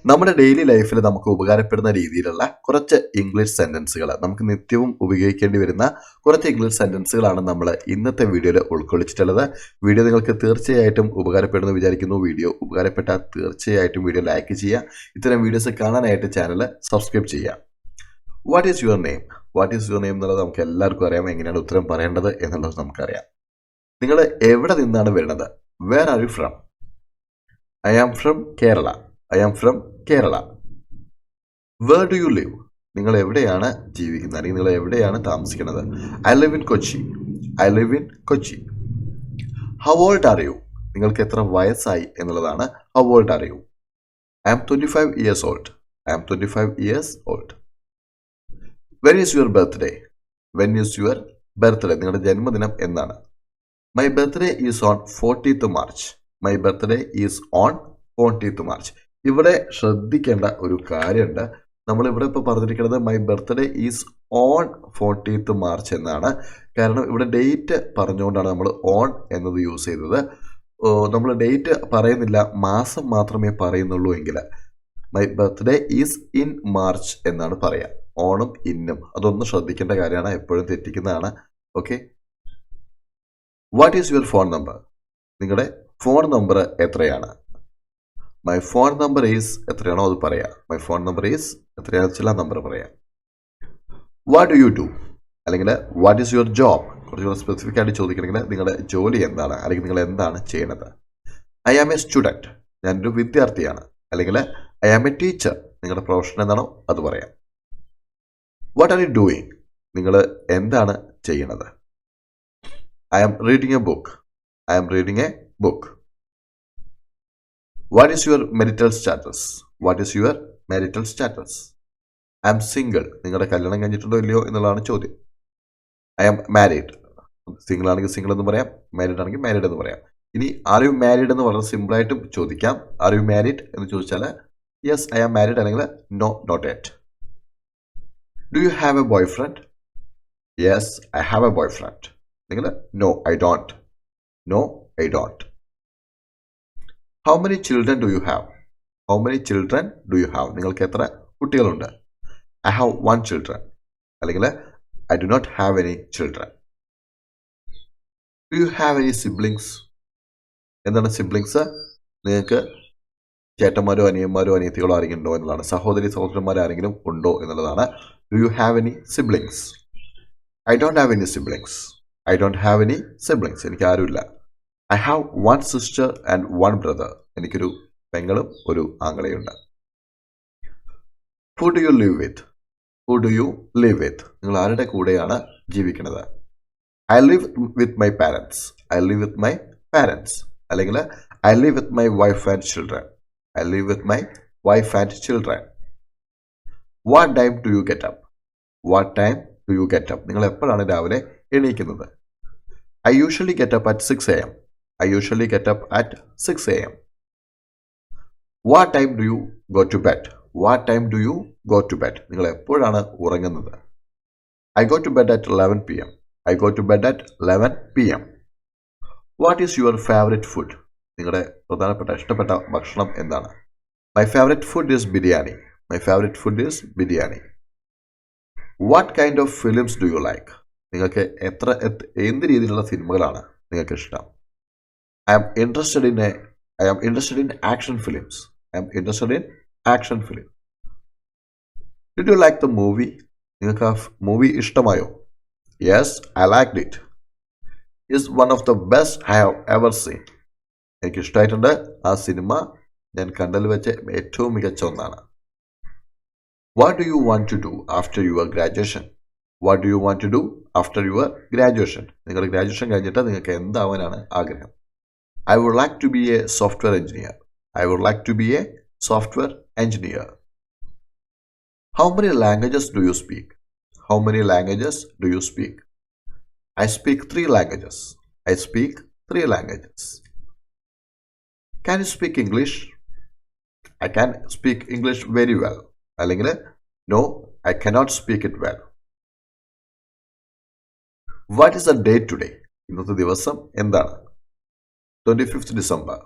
നമ്മുടെ ഡെയിലി ലൈഫിൽ നമുക്ക് ഉപകാരപ്പെടുന്ന രീതിയിലുള്ള കുറച്ച് ഇംഗ്ലീഷ് സെന്റൻസുകൾ, നമുക്ക് നിത്യവും ഉപയോഗിക്കേണ്ടി വരുന്ന കുറച്ച് ഇംഗ്ലീഷ് സെന്റൻസുകളാണ് നമ്മൾ ഇന്നത്തെ വീഡിയോയിൽ ഉൾക്കൊള്ളിച്ചിട്ടുള്ളത്. വീഡിയോ നിങ്ങൾക്ക് തീർച്ചയായിട്ടും ഉപകാരപ്പെടുമെന്ന് വിചാരിക്കുന്നു. വീഡിയോ ഉപകാരപ്പെട്ടാൽ തീർച്ചയായിട്ടും വീഡിയോ ലൈക്ക് ചെയ്യുക. ഇത്തരം വീഡിയോസ് കാണാനായിട്ട് ചാനൽ സബ്സ്ക്രൈബ് ചെയ്യുക. What is your name? What is your name എന്നുള്ളത് നമുക്ക് എല്ലാവർക്കും അറിയാം. എങ്ങനെയാണ് ഉത്തരം പറയേണ്ടത് എന്നുള്ളത് നമുക്കറിയാം. നിങ്ങൾ എവിടെ നിന്നാണ് വരുന്നത്? Where are you from? I am from Kerala. I am from Kerala. Where do you live? നിങ്ങൾ എവിടെയാണ് ജീവിക്കുന്നത്, അല്ലെങ്കിൽ നിങ്ങൾ എവിടെയാണ് താമസിക്കുന്നത്? I live in Kochi. I live in Kochi. How old are you? നിങ്ങൾക്ക് എത്ര വയസ്സായി എന്നുള്ളതാണ് how old are you. I am 25 years old. I am 25 years old. When is your birthday? When is your birthday? നിങ്ങളുടെ ജന്മദിനം എന്നാണ്? My birthday is on 14th March. My birthday is on 14th March. ഇവിടെ ശ്രദ്ധിക്കേണ്ട ഒരു കാര്യമുണ്ട്. നമ്മളിവിടെ ഇപ്പോൾ പറഞ്ഞിരിക്കുന്നത് my birthday is on 14th March എന്നാണ്. കാരണം ഇവിടെ ഡേറ്റ് പറഞ്ഞുകൊണ്ടാണ് നമ്മൾ ഓൺ എന്നത് യൂസ് ചെയ്തത്. നമ്മൾ ഡേറ്റ് പറയുന്നില്ല, മാസം മാത്രമേ പറയുന്നുള്ളൂ എങ്കിൽ my birthday is in March എന്നാണ് പറയുക. ഓണും ഇന്നും അതൊന്നും ശ്രദ്ധിക്കേണ്ട കാര്യമാണ്, എപ്പോഴും തെറ്റിക്കുന്നതാണ്. Okay. What is your phone number? നിങ്ങളുടെ ഫോൺ നമ്പർ എത്രയാണ്? മൈ ഫോൺ നമ്പർ ഈസ് എത്രയാണോ അത് പറയാം. മൈ ഫോൺ നമ്പർ ഈസ് എത്രയാണെന്ന് വെച്ചാൽ ആ നമ്പർ പറയാം. What do you do? അല്ലെങ്കിൽ വാട്ട് ഈസ് യുവർ ജോബ്? കുറച്ചുകൂടെ സ്പെസിഫിക് ആയിട്ട് ചോദിക്കണമെങ്കിൽ നിങ്ങളുടെ ജോലി എന്താണ്, അല്ലെങ്കിൽ നിങ്ങൾ എന്താണ് ചെയ്യണത്? I am a student. ഞാനൊരു വിദ്യാർത്ഥിയാണ്. അല്ലെങ്കിൽ ഐ ആം എ ടീച്ചർ. നിങ്ങളുടെ പ്രൊഫഷൻ എന്താണോ അത് പറയാം. What are you doing? നിങ്ങൾ എന്താണ് ചെയ്യണത്? I am reading a book. I am reading a book. What is your marital status? What is your marital status? I am single. നിങ്ങളുടെ കല്യാണം കഴിഞ്ഞിട്ടുണ്ടോ ഇല്ലയോ എന്നുള്ളതാണ് ചോദ്യം. I am married. സിംഗിൾ ആണെങ്കിൽ സിംഗിൾ എന്ന് പറയാം, മാരീഡ് ആണെങ്കിൽ മാരീഡ് എന്ന് പറയാം. ഇനി ആർ യു മാരീഡ് എന്ന് വളരെ സിമ്പിളായിട്ടും ചോദിക്കാം. ആർ യു മാരീഡ് എന്ന് ചോദിച്ചാൽ യെസ് ഐ ആം മാരീഡ്, അല്ലെങ്കിൽ no not yet. Do you have a boyfriend? Yes I have a boyfriend. നിങ്ങൾ no I don't. No I don't. How many children do you have? How many children do you have? നിങ്ങൾക്ക് എത്ര കുട്ടികളുണ്ട്? I have 1 children, അല്ലെങ്കിൽ I do not have any children. Do you have any siblings? എന്താണ് siblings? നിങ്ങൾക്ക് ചേട്ടന്മാരോ അനിയന്മാരോ അനിയത്തികളോ ആരെങ്കിലും ഉണ്ടോ എന്നുള്ളതാണ്. സഹോദരി സഹോദരന്മാർ ആരെങ്കിലും ഉണ്ടോ എന്നുള്ളതാണ്. Do you have any siblings? I don't have any siblings. I don't have any siblings. എനിക്ക് ആരുമില്ല. I have 1 sister and 1 brother. എനിക്കൊരു പെങ്ങളും ഒരു ആങ്ങളെയുണ്ട്. Who do you live with? Who do you live with? നിങ്ങൾ ആരുടെ കൂടെയാണ് ജീവിക്കുന്നത്? I live with my parents. I live with my parents. അല്ലെങ്കിൽ I live with my wife and children. I live with my wife and children. What time do you get up? What time do you get up? നിങ്ങൾ എപ്പോഴാണ് രാവിലെ എണീക്കുന്നത്? I usually get up at 6 AM. I usually get up at 6 AM. What time do you go to bed? What time do you go to bed? നിങ്ങൾ എപ്പോഴാണ് ഉറങ്ങുന്നത്? I go to bed at 11 PM. I go to bed at 11 PM. What is your favorite food? നിങ്ങളുടെ പ്രധാനപ്പെട്ട ഇഷ്ടപ്പെട്ട ഭക്ഷണം എന്താണ്? My favorite food is biryani. My favorite food is biryani. What kind of films do you like? നിങ്ങൾക്ക് എന്ത് രീതിയിലുള്ള സിനിമകളാണ് നിങ്ങൾക്ക് ഇഷ്ടം? I am interested in action films. I am interested in action film. Did you like the movie? നിങ്ങൾക്ക് ആ movie ഇഷ്ടമായോ? Yes, I liked it. Is one of the best I have ever seen. എനിക്ക് ഇഷ്ടമായിട്ടുണ്ട്. ആ cinema ഞാൻ കണ്ടതിൽ വെച്ച് ഏറ്റവും മികച്ച ഒന്നാണ്. What do you want to do after your graduation? What do you want to do after your graduation? നിങ്ങളുടെ graduation കഴിഞ്ഞിട്ട് നിങ്ങൾക്ക് എന്താവാനാണ് ആഗ്രഹം? I would like to be a software engineer. I would like to be a software engineer. How many languages do you speak? How many languages do you speak? I speak 3 languages. I speak 3 languages. Can you speak English? I can speak English very well. അല്ലെങ്കിൽ no, I cannot speak it well. What is the date today? ഇന്നത്തെ ദിവസം എന്താണ്? 25th December.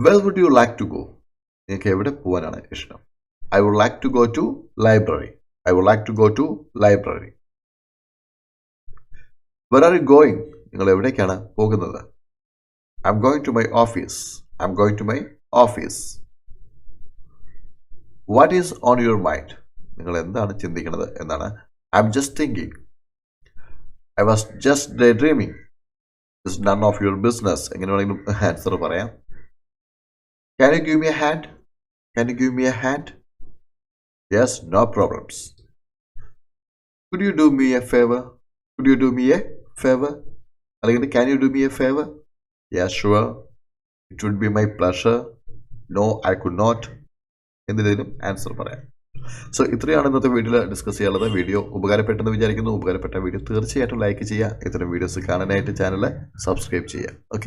Where would you like to go? നിങ്ങൾക്ക് എവിടെ പോകാനാണ് ഇഷ്ടം? I would like to go to library. I would like to go to library. Where are you going? നിങ്ങൾ എവിടേക്കാണ് പോകുന്നത്? I'm going to my office. I'm going to my office. What is on your mind? നിങ്ങൾ എന്താണ് ചിന്തിക്കുന്നത് എന്നാണ്. I'm just thinking. I was just daydreaming. It's none of your business. എങ്ങനെ വേണമെങ്കിലും answer പറയാം. Can you give me a hand? Can you give me a hand? Yes, no problems. Could you do me a favour? Could you do me a favour? അല്ലെങ്കിൽ can you do me a favour? Yes, sure. It would be my pleasure. No, I could not. എന്തിനേലും answer പറയാം. So ഇത്രയാണ് ഇന്നത്തെ വീഡിയോയിൽ discuss ചെയ്യാനുള്ളത്. Video ഉപകാരപ്പെട്ടെന്ന് വിചാരിക്കുന്നു. ഉപകാരപ്പെട്ട video തീർച്ചയായിട്ടും like ചെയ്യുക. ഇത്തരം വീഡിയോസ് കാണാനായിട്ട് ചാനൽ സബ്സ്ക്രൈബ് ചെയ്യുക. ഓക്കെ.